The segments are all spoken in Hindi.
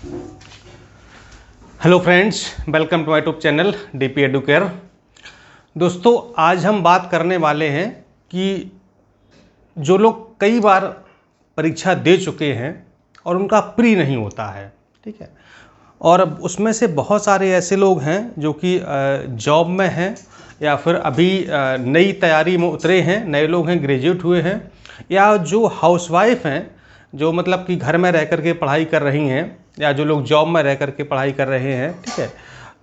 Hello friends, welcome to my YouTube channel DP Educare. दोस्तों, आज हम बात करने वाले हैं कि जो लोग कई बार परीक्षा दे चुके हैं और उनका प्री नहीं होता है, ठीक है, और उसमें से बहुत सारे ऐसे लोग हैं जो कि जॉब में हैं या फिर अभी नई तैयारी में उतरे हैं, नए लोग हैं, ग्रेजुएट हुए हैं, या जो हाउसवाइफ हैं जो मतलब कि घर में रह कर के पढ़ाई कर रही हैं, या जो लोग जॉब में रह कर के पढ़ाई कर रहे हैं, ठीक है,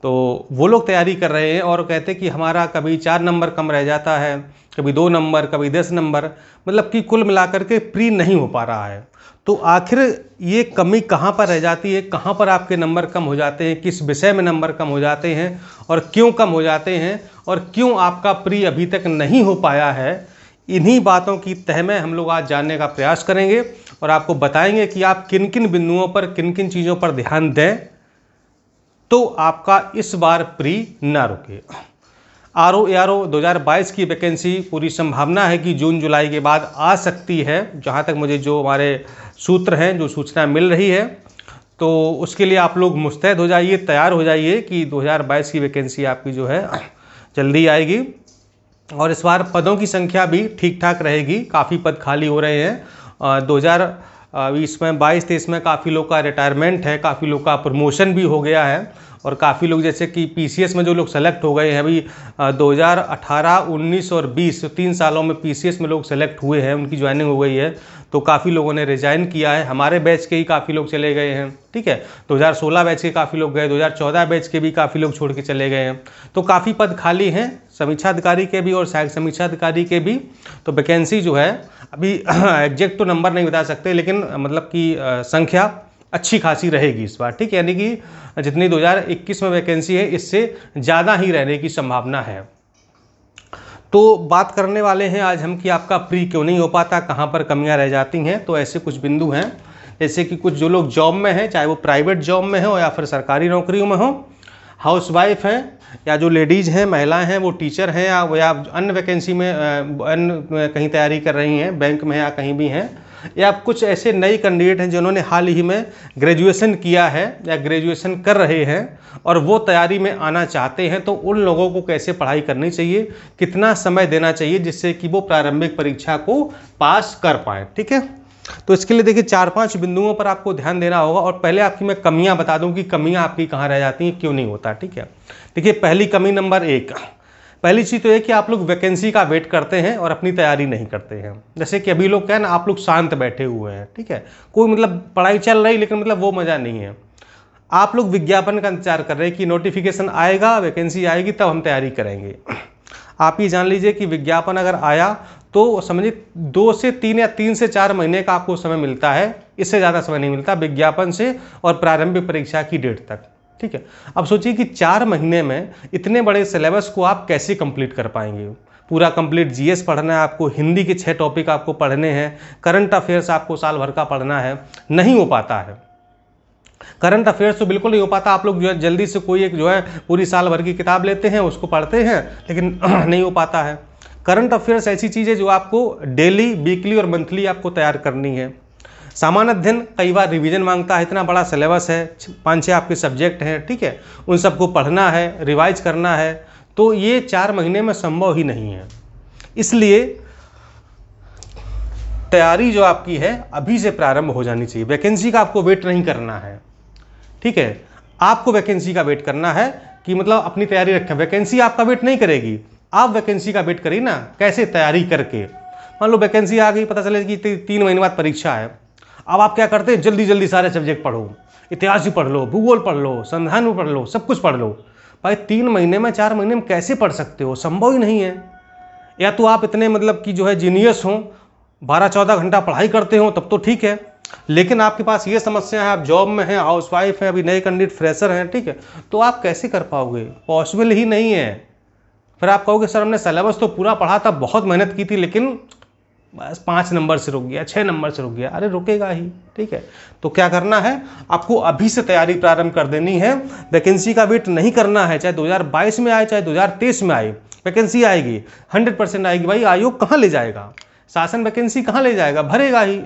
तो वो लोग तैयारी कर रहे हैं और कहते हैं कि हमारा कभी 4 नंबर कम रह जाता है, कभी 2 नंबर, कभी 10 नंबर, मतलब कि कुल मिलाकर के प्री नहीं हो पा रहा है। तो आखिर ये कमी कहाँ पर रह जाती है, कहाँ पर आपके नंबर कम हो जाते हैं, किस विषय में नंबर कम हो जाते हैं और क्यों कम हो जाते हैं और क्यों आपका प्री अभी तक नहीं हो पाया है, इन्हीं बातों की तह में हम लोग आज जानने का प्रयास करेंगे और आपको बताएंगे कि आप किन किन बिंदुओं पर, किन किन चीज़ों पर ध्यान दें तो आपका इस बार प्री ना रुके। RO 2022 की वैकेंसी पूरी संभावना है कि जून जुलाई के बाद आ सकती है, जहां तक मुझे जो हमारे सूत्र हैं, जो सूचना मिल रही है। तो उसके लिए आप लोग मुस्तैद हो जाइए, तैयार हो जाइए कि 2022 की वैकेंसी आपकी जो है जल्दी आएगी और इस बार पदों की संख्या भी ठीक ठाक रहेगी। काफ़ी पद खाली हो रहे हैं। 2020 में 22-23 में काफ़ी लोग का रिटायरमेंट है, काफ़ी लोग का प्रमोशन भी हो गया है और काफ़ी लोग जैसे कि PCS में जो लोग सेलेक्ट हो गए हैं अभी 2018, 19 और 20 3 सालों में PCS में लोग सेलेक्ट हुए हैं, उनकी ज्वाइनिंग हो गई है। तो काफ़ी लोगों ने रिजाइन किया है। हमारे बैच के ही काफ़ी लोग चले गए हैं, ठीक है। 2016 बैच के काफ़ी लोग गए, 2014 बैच के भी काफ़ी लोग छोड़ के चले गए हैं। तो काफ़ी पद खाली हैं, समीक्षा अधिकारी के भी और सहायक समीक्षा अधिकारी के भी। तो वैकेंसी जो है अभी एग्जैक्ट तो नंबर नहीं बता सकते, लेकिन मतलब कि संख्या अच्छी खासी रहेगी इस बार, ठीक है। यानी कि जितनी 2021 में वैकेंसी है इससे ज़्यादा ही रहने की संभावना है। तो बात करने वाले हैं आज हम कि आपका प्री क्यों नहीं हो पाता, कहाँ पर कमियां रह जाती हैं। तो ऐसे कुछ बिंदु हैं, जैसे कि कुछ जो लोग जॉब में हैं, चाहे वो प्राइवेट जॉब में हो या फिर सरकारी नौकरियों में हो, हाउसवाइफ हैं या जो लेडीज़ हैं, महिलाएं हैं, वो टीचर हैं या अन्य वैकेंसी में अन्य कहीं तैयारी कर रही हैं, बैंक में या कहीं भी हैं, या कुछ ऐसे नए कैंडिडेट हैं जिन्होंने हाल ही में ग्रेजुएशन किया है या ग्रेजुएशन कर रहे हैं और वो तैयारी में आना चाहते हैं। तो उन लोगों को कैसे पढ़ाई करनी चाहिए, कितना समय देना चाहिए जिससे कि वो प्रारंभिक परीक्षा को पास कर पाएँ, ठीक है। तो इसके लिए देखिए 4-5 बिंदुओं पर आपको ध्यान देना होगा और पहले आपकी मैं कमियां बता दूं कि कमियां आपकी कहां रह जाती हैं, क्यों नहीं होता, ठीक है। देखिए पहली कमी नंबर 1, पहली चीज़ तो ये कि आप लोग वैकेंसी का वेट करते हैं और अपनी तैयारी नहीं करते हैं। जैसे कि अभी लोग क्या है ना, आप लोग शांत बैठे हुए हैं, ठीक है, कोई मतलब पढ़ाई चल रही लेकिन मतलब वो मज़ा नहीं है। आप लोग विज्ञापन का इंतजार कर रहे हैं कि नोटिफिकेशन आएगा, वैकेंसी आएगी तब हम तैयारी करेंगे। आप ही जान लीजिए कि विज्ञापन अगर आया तो समझिए 2 से 3 या 3 से 4 महीने का आपको समय मिलता है, इससे ज़्यादा समय नहीं मिलता विज्ञापन से और प्रारंभिक परीक्षा की डेट तक, ठीक है। अब सोचिए कि 4 महीने में इतने बड़े सिलेबस को आप कैसे कंप्लीट कर पाएंगे। पूरा कंप्लीट GS पढ़ना है आपको, हिंदी के 6 टॉपिक आपको पढ़ने हैं, करंट अफेयर्स आपको साल भर का पढ़ना है, नहीं हो पाता है। करंट अफेयर्स तो बिल्कुल नहीं हो पाता। आप लोग जो है जल्दी से कोई एक जो है पूरी साल भर की किताब लेते हैं, उसको पढ़ते हैं, लेकिन नहीं हो पाता है। करंट अफेयर्स ऐसी चीज़ है जो आपको डेली, वीकली और मंथली आपको तैयार करनी है। सामान्य अध्ययन कई बार रिवीजन मांगता है, इतना बड़ा सिलेबस है, 5-6 आपके सब्जेक्ट हैं, ठीक है, उन सबको पढ़ना है, रिवाइज करना है, तो ये 4 महीने में संभव ही नहीं है। इसलिए तैयारी जो आपकी है अभी से प्रारंभ हो जानी चाहिए। वैकेंसी का आपको वेट नहीं करना है, ठीक है। आपको वैकेंसी का वेट करना है कि मतलब अपनी तैयारी रखें। वैकेंसी आपका वेट नहीं करेगी, आप वैकेंसी का वेट करिए ना। कैसे? तैयारी करके। मान लो वैकेंसी आ गई, पता चले कि 3 महीने बाद परीक्षा है, अब आप क्या करते हैं, जल्दी जल्दी सारे सब्जेक्ट पढ़ो, इतिहास भी पढ़ लो, भूगोल पढ़ लो, संविधान भी पढ़ लो, सब कुछ पढ़ लो। भाई 3 महीने में, 4 महीने में कैसे पढ़ सकते हो? संभव ही नहीं है। या तो आप इतने मतलब कि जो है जीनियस हो, 12-14 घंटा पढ़ाई करते हो, तब तो ठीक है, लेकिन आपके पास ये समस्या है, आप जॉब में हैं, हाउसवाइफ हैं, अभी नए कैंडिडेट फ्रेशर हैं, ठीक है, तो आप कैसे कर पाओगे? पॉसिबल ही नहीं है। फिर आप कहोगे सर हमने सिलेबस तो पूरा पढ़ा था, बहुत मेहनत की थी, लेकिन बस 5 नंबर से रुक गया, 6 नंबर से रुक गया। अरे रुकेगा ही, ठीक है। तो क्या करना है, आपको अभी से तैयारी प्रारंभ कर देनी है। वैकेंसी का वेट नहीं करना है, चाहे 2022 में आए, चाहे 2023 में आए, वैकेंसी आएगी, 100% आएगी। भाई आयोग कहाँ ले जाएगा, शासन वैकेंसी कहाँ ले जाएगा, भरेगा ही।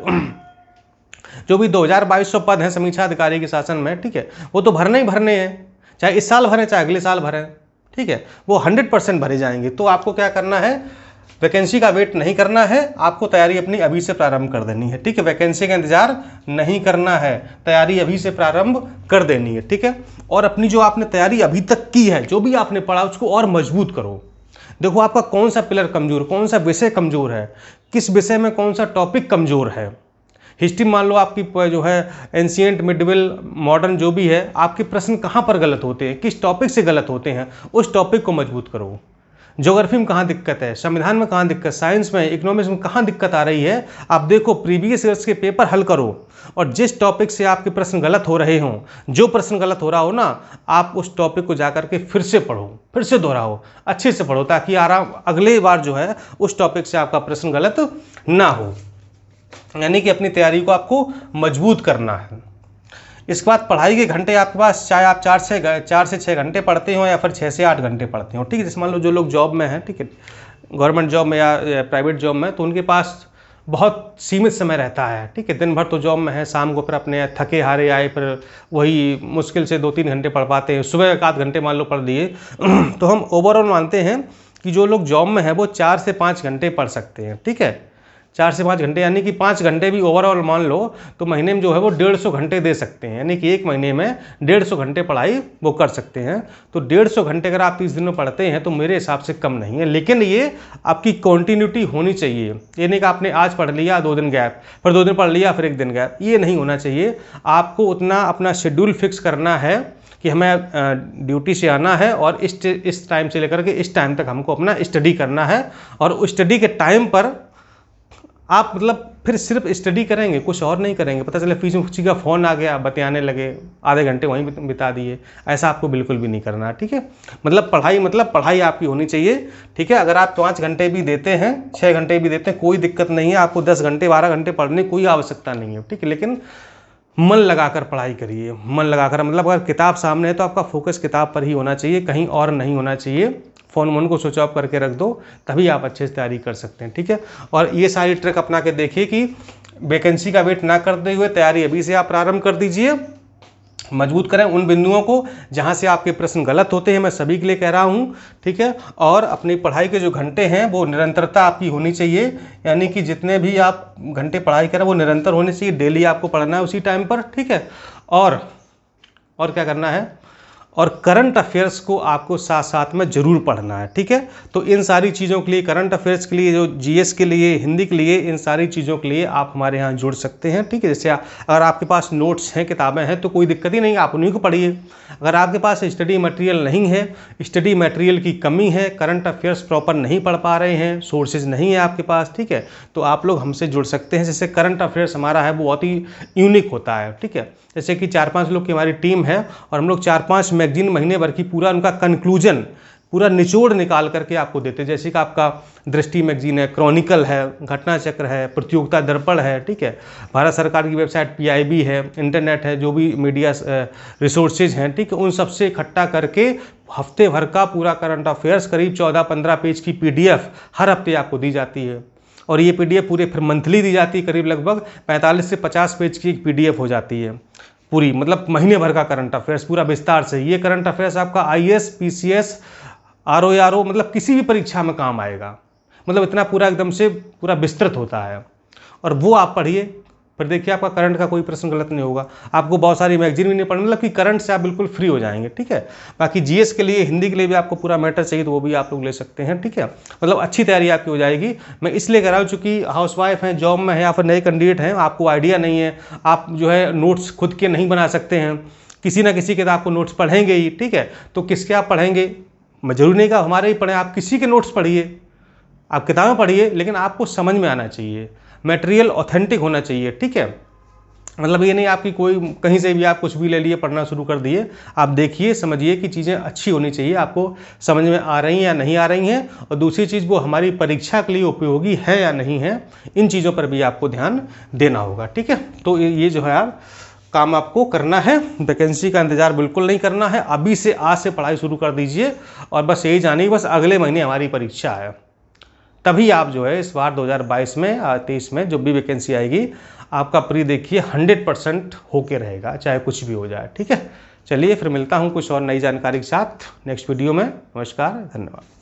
जो भी 2200 पद हैं समीक्षा अधिकारी के शासन में, ठीक है, वो तो भरने ही भरने हैं, चाहे इस साल भरें चाहे अगले साल भरें, ठीक है, वो 100% भरे जाएंगे। तो आपको क्या करना है, वैकेंसी का वेट नहीं करना है, आपको तैयारी अपनी अभी से प्रारंभ कर देनी है, ठीक है। वैकेंसी का इंतजार नहीं करना है, तैयारी अभी से प्रारंभ कर देनी है, ठीक है। और अपनी जो आपने तैयारी अभी तक की है, जो भी आपने पढ़ा उसको और मजबूत करो। देखो आपका कौन सा पिलर कमजोर, कौन सा विषय कमजोर है, किस विषय में कौन सा टॉपिक कमजोर है। हिस्ट्री मान लो आपकी जो है एंशिएंट, मिडविल, मॉडर्न जो भी है, आपके प्रश्न कहाँ पर गलत होते हैं, किस टॉपिक से गलत होते हैं, उस टॉपिक को मजबूत करो। ज्योग्राफी में कहाँ दिक्कत है, संविधान में कहाँ दिक्कत, साइंस में, इकोनॉमिक्स में कहाँ दिक्कत आ रही है, आप देखो, प्रीवियस ईयर्स के पेपर हल करो। और जिस टॉपिक से आपके प्रश्न गलत हो रहे हों, जो प्रश्न गलत हो रहा हो ना, आप उस टॉपिक को जाकर के फिर से पढ़ो, फिर से दोहराओ, अच्छे से पढ़ो, ताकि अगले बार जो है उस टॉपिक से आपका प्रश्न गलत ना हो। यानी कि अपनी तैयारी को आपको मजबूत करना है। इसके बाद पढ़ाई के घंटे आपके पास, चाहे आप 4 से 6 घंटे पढ़ते हो या फिर 6 से 8 घंटे पढ़ते हो, ठीक है। जैसे मान लो जो लोग जॉब में हैं, ठीक है, गवर्नमेंट जॉब में या प्राइवेट जॉब में, तो उनके पास बहुत सीमित समय रहता है, ठीक है। दिन भर तो जॉब में है, शाम को फिर अपने थके हारे आए, फिर वही मुश्किल से 2-3 घंटे पढ़ पाते हैं, सुबह 1 घंटे मान लो पढ़ दिए। तो हम ओवरऑल मानते हैं कि जो लोग जॉब में हैं वो 4 से 5 घंटे पढ़ सकते हैं, ठीक है। 4 से 5 घंटे, यानी कि 5 घंटे भी ओवरऑल मान लो तो महीने में जो है वो 150 घंटे दे सकते हैं, यानी कि एक महीने में 150 घंटे पढ़ाई वो कर सकते हैं। तो 150 घंटे अगर आप 30 दिन में पढ़ते हैं तो मेरे हिसाब से कम नहीं है, लेकिन ये आपकी कंटिन्यूटी होनी चाहिए। ये नहीं कि आपने आज पढ़ लिया 2 दिन गैप, फिर 2 दिन पढ़ लिया फिर 1 दिन गैप, ये नहीं होना चाहिए। आपको उतना अपना शेड्यूल फिक्स करना है कि हमें ड्यूटी से आना है और इस टाइम से लेकर के इस टाइम तक हमको अपना स्टडी करना है, और उस स्टडी के टाइम पर आप मतलब फिर सिर्फ स्टडी करेंगे, कुछ और नहीं करेंगे। पता चले बीच में किसी का फ़ोन आ गया, बतियाने लगे, आधे घंटे वहीं बिता दिए, ऐसा आपको बिल्कुल भी नहीं करना, ठीक है। मतलब पढ़ाई आपकी होनी चाहिए, ठीक है। अगर आप 5 घंटे भी देते हैं, 6 घंटे भी देते हैं, कोई दिक्कत नहीं है। आपको 10 घंटे 12 घंटे पढ़ने की कोई आवश्यकता नहीं है, ठीक है। लेकिन मन लगाकर पढ़ाई करिए, मन लगाकर, मतलब अगर किताब सामने है तो आपका फोकस किताब पर ही होना चाहिए, कहीं और नहीं होना चाहिए। फ़ोन को स्विच ऑफ करके रख दो, तभी आप अच्छे से तैयारी कर सकते हैं, ठीक है। और ये सारी ट्रिक अपना के देखिए कि वैकेंसी का वेट ना करते हुए तैयारी अभी से आप प्रारंभ कर दीजिए, मजबूत करें उन बिंदुओं को जहां से आपके प्रश्न गलत होते हैं, मैं सभी के लिए कह रहा हूं, ठीक है। और अपनी पढ़ाई के जो घंटे हैं वो निरंतरता आपकी होनी चाहिए, यानी कि जितने भी आप घंटे पढ़ाई करें वो निरंतर होने चाहिए, डेली आपको पढ़ना है उसी टाइम पर, ठीक है। और क्या करना है, और करंट अफेयर्स को आपको साथ साथ में जरूर पढ़ना है, ठीक है। तो इन सारी चीज़ों के लिए, करंट अफेयर्स के लिए, जो जीएस के लिए, हिंदी के लिए, इन सारी चीज़ों के लिए आप हमारे यहाँ जुड़ सकते हैं, ठीक है। जैसे अगर आपके पास नोट्स हैं, किताबें हैं, तो कोई दिक्कत ही नहीं, आप उन्हीं को पढ़िए। अगर आपके पास स्टडी मटेरियल नहीं है, स्टडी मटेरियल की कमी है, करंट अफेयर्स प्रॉपर नहीं पढ़ पा रहे हैं, सोर्सेज नहीं है आपके पास, ठीक है, तो आप लोग हमसे जुड़ सकते हैं। जैसे करंट अफेयर्स हमारा है वो बहुत ही यूनिक होता है, ठीक है। जैसे कि 4-5 लोग की हमारी टीम है और हम लोग 4-5 मैगजीन महीने भर की पूरा उनका कंक्लूजन, पूरा निचोड़ निकाल करके आपको देते हैं। जैसे कि आपका दृष्टि मैगजीन है, क्रॉनिकल है, घटना चक्र है, प्रतियोगिता दर्पण है, ठीक है, भारत सरकार की वेबसाइट PIB है, इंटरनेट है, जो भी मीडिया रिसोर्सेज हैं, ठीक है, उन सबसे इकट्ठा करके हफ्ते भर का पूरा करंट अफेयर्स, करीब 14-15 पेज की PDF हर हफ्ते आपको दी जाती है। और ये PDF पूरे फिर मंथली दी जाती है, करीब लगभग 45 से 50 पेज की एक PDF हो जाती है पूरी, मतलब महीने भर का करंट अफेयर्स पूरा विस्तार से। ये करंट अफेयर्स आपका IAS, PCS, RO, मतलब किसी भी परीक्षा में काम आएगा, मतलब इतना पूरा एकदम से पूरा विस्तृत होता है। और वो आप पढ़िए, फिर देखिए आपका करंट का कोई प्रश्न गलत नहीं होगा। आपको बहुत सारी मैगजीन भी नहीं पढ़नी, मतलब कि करंट से आप बिल्कुल फ्री हो जाएंगे, ठीक है। बाकी GS के लिए, हिंदी के लिए भी आपको पूरा मैटर चाहिए तो वो भी आप लोग ले सकते हैं, ठीक है। मतलब अच्छी तैयारी आपकी हो जाएगी। मैं इसलिए कह रहा हूँ चूँकि हाउसवाइफ हैं, जॉब में है या फिर नए कैंडिडेट हैं, आपको आइडिया नहीं है, आप जो है नोट्स खुद के नहीं बना सकते हैं, किसी ना किसी के तो आपको नोट्स पढ़ेंगे ही, ठीक है। तो किसके आप पढ़ेंगे, मैं जरूरी नहीं कि हमारे ही पढ़ें, आप किसी के नोट्स पढ़िए, आप किताबें पढ़िए, लेकिन आपको समझ में आना चाहिए, मटेरियल ऑथेंटिक होना चाहिए, ठीक है। मतलब ये नहीं आपकी कोई कहीं से भी आप कुछ भी ले लिए पढ़ना शुरू कर दिए। आप देखिए, समझिए कि चीज़ें अच्छी होनी चाहिए, आपको समझ में आ रही हैं या नहीं आ रही हैं, और दूसरी चीज़ वो हमारी परीक्षा के लिए उपयोगी है या नहीं है, इन चीज़ों पर भी आपको ध्यान देना होगा, ठीक है। तो ये जो है यार काम आपको करना है, वैकेंसी का इंतजार बिल्कुल नहीं करना है, अभी से आज से पढ़ाई शुरू कर दीजिए। और बस यही जानिए, बस अगले महीने हमारी परीक्षा है, तभी आप जो है इस बार 2022 में 23 में जो भी वैकेंसी आएगी आपका प्री देखिए 100% होके रहेगा, चाहे कुछ भी हो जाए। ठीक है, चलिए फिर मिलता हूँ कुछ और नई जानकारी के साथ नेक्स्ट वीडियो में। नमस्कार, धन्यवाद।